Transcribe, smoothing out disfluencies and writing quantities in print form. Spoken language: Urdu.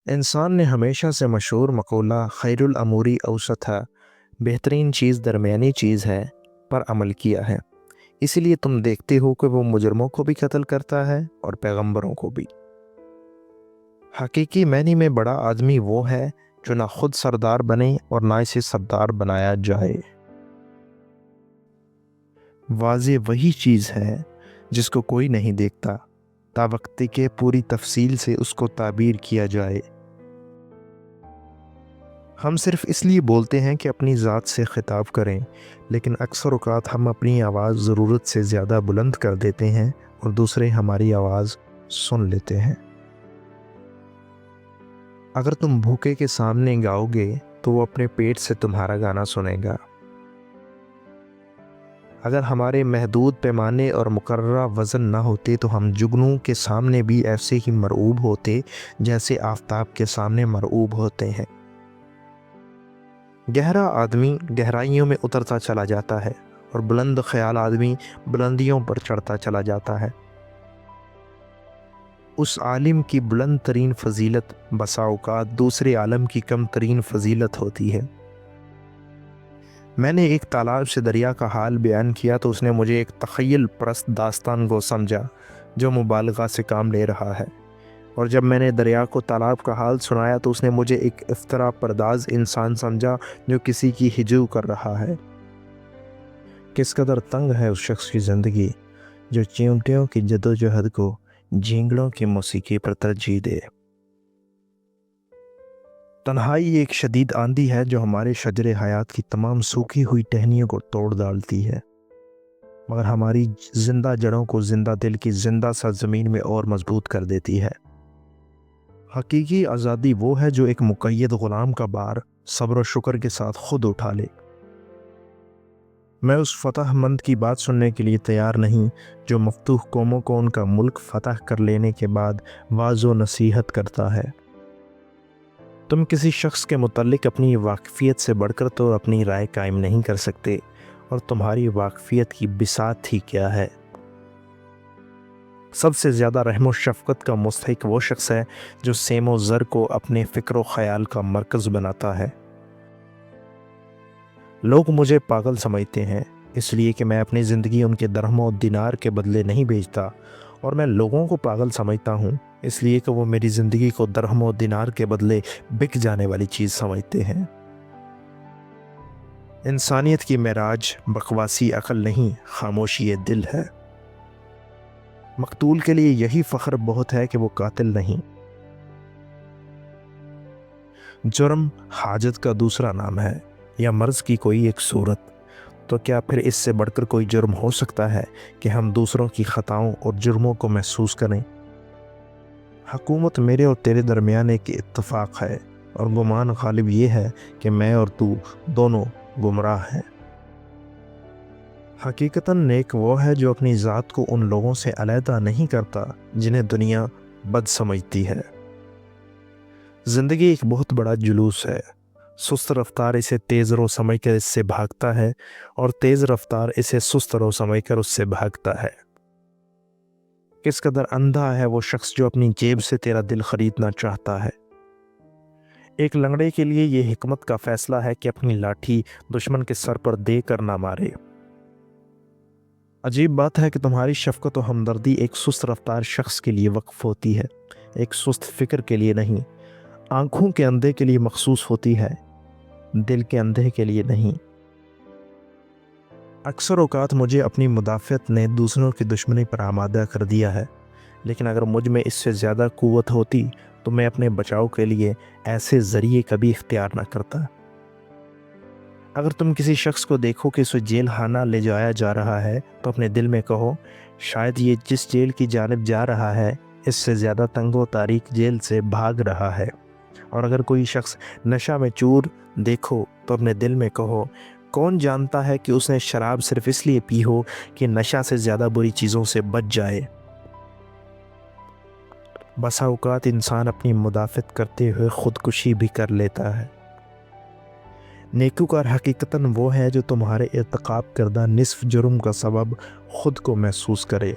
انسان نے ہمیشہ سے مشہور مقولہ خیر الاموری اوسطا بہترین چیز درمیانی چیز ہے پر عمل کیا ہے۔ اسی لیے تم دیکھتے ہو کہ وہ مجرموں کو بھی قتل کرتا ہے اور پیغمبروں کو بھی۔ حقیقی معنی میں بڑا آدمی وہ ہے جو نہ خود سردار بنے اور نہ اسے سردار بنایا جائے۔ واضح وہی چیز ہے جس کو کوئی نہیں دیکھتا تا وقت کے پوری تفصیل سے اس کو تعبیر کیا جائے۔ ہم صرف اس لیے بولتے ہیں کہ اپنی ذات سے خطاب کریں، لیکن اکثر اوقات ہم اپنی آواز ضرورت سے زیادہ بلند کر دیتے ہیں اور دوسرے ہماری آواز سن لیتے ہیں۔ اگر تم بھوکے کے سامنے گاؤ گے تو وہ اپنے پیٹ سے تمہارا گانا سنے گا۔ اگر ہمارے محدود پیمانے اور مقررہ وزن نہ ہوتے تو ہم جگنوں کے سامنے بھی ایسے ہی مرعوب ہوتے جیسے آفتاب کے سامنے مرعوب ہوتے ہیں۔ گہرا آدمی گہرائیوں میں اترتا چلا جاتا ہے اور بلند خیال آدمی بلندیوں پر چڑھتا چلا جاتا ہے۔ اس عالم کی بلند ترین فضیلت بسا اوقات دوسرے عالم کی کم ترین فضیلت ہوتی ہے۔ میں نے ایک تالاب سے دریا کا حال بیان کیا تو اس نے مجھے ایک تخیل پرست داستان کو سمجھا جو مبالغہ سے کام لے رہا ہے، اور جب میں نے دریا کو تالاب کا حال سنایا تو اس نے مجھے ایک افترا پرداز انسان سمجھا جو کسی کی ہجو کر رہا ہے۔ کس قدر تنگ ہے اس شخص کی زندگی جو چیونٹیوں کی جدوجہد کو جھینگڑوں کی موسیقی پر ترجیح دے۔ تنہائی ایک شدید آندھی ہے جو ہمارے شجر حیات کی تمام سوکھی ہوئی ٹہنیوں کو توڑ ڈالتی ہے، مگر ہماری زندہ جڑوں کو زندہ دل کی زندہ سرزمین میں اور مضبوط کر دیتی ہے۔ حقیقی آزادی وہ ہے جو ایک مقید غلام کا بار صبر و شکر کے ساتھ خود اٹھا لے۔ میں اس فتح مند کی بات سننے کے لیے تیار نہیں جو مفتوح قوموں کو ان کا ملک فتح کر لینے کے بعد واعظ و نصیحت کرتا ہے۔ تم کسی شخص کے متعلق اپنی واقفیت سے بڑھ کر تو اپنی رائے قائم نہیں کر سکتے، اور تمہاری واقفیت کی بساط ہی کیا ہے۔ سب سے زیادہ رحم و شفقت کا مستحق وہ شخص ہے جو سیم و زر کو اپنے فکر و خیال کا مرکز بناتا ہے۔ لوگ مجھے پاگل سمجھتے ہیں اس لیے کہ میں اپنی زندگی ان کے درہم و دینار کے بدلے نہیں بیچتا، اور میں لوگوں کو پاگل سمجھتا ہوں اس لیے کہ وہ میری زندگی کو درہم و دینار کے بدلے بک جانے والی چیز سمجھتے ہیں۔ انسانیت کی معراج بکواسی عقل نہیں، خاموشی دل ہے۔ مقتول کے لیے یہی فخر بہت ہے کہ وہ قاتل نہیں۔ جرم حاجت کا دوسرا نام ہے یا مرض کی کوئی ایک صورت، تو کیا پھر اس سے بڑھ کر کوئی جرم ہو سکتا ہے کہ ہم دوسروں کی خطاؤں اور جرموں کو محسوس کریں؟ حکومت میرے اور تیرے درمیان ایک اتفاق ہے، اور گمان غالب یہ ہے کہ میں اور تو دونوں گمراہ ہیں۔ حقیقتاً نیک وہ ہے جو اپنی ذات کو ان لوگوں سے علیحدہ نہیں کرتا جنہیں دنیا بد سمجھتی ہے۔ زندگی ایک بہت بڑا جلوس ہے، سست رفتار اسے تیز رو سمجھ کر اس سے بھاگتا ہے، اور تیز رفتار اسے سست رو سمجھ کر اس سے بھاگتا ہے۔ کس قدر اندھا ہے وہ شخص جو اپنی جیب سے تیرا دل خریدنا چاہتا ہے۔ ایک لنگڑے کے لیے یہ حکمت کا فیصلہ ہے کہ اپنی لاٹھی دشمن کے سر پر دے کر نہ مارے۔ عجیب بات ہے کہ تمہاری شفقت و ہمدردی ایک سست رفتار شخص کے لیے وقف ہوتی ہے، ایک سست فکر کے لیے نہیں۔ آنکھوں کے اندھے کے لیے مخصوص ہوتی ہے، دل کے اندھے کے لیے نہیں۔ اکثر اوقات مجھے اپنی مدافعت نے دوسروں کی دشمنی پر آمادہ کر دیا ہے، لیکن اگر مجھ میں اس سے زیادہ قوت ہوتی تو میں اپنے بچاؤ کے لیے ایسے ذریعے کبھی اختیار نہ کرتا۔ اگر تم کسی شخص کو دیکھو کہ اسے جیل خانہ لے جایا جا رہا ہے تو اپنے دل میں کہو شاید یہ جس جیل کی جانب جا رہا ہے اس سے زیادہ تنگ و تاریک جیل سے بھاگ رہا ہے، اور اگر کوئی شخص نشہ میں چور دیکھو تو اپنے دل میں کہو کون جانتا ہے کہ اس نے شراب صرف اس لیے پی ہو کہ نشہ سے زیادہ بری چیزوں سے بچ جائے۔ بسا اوقات انسان اپنی مدافعت کرتے ہوئے خودکشی بھی کر لیتا ہے۔ نیکوکار حقیقتاً وہ ہے جو تمہارے ارتکاب کردہ نصف جرم کا سبب خود کو محسوس کرے۔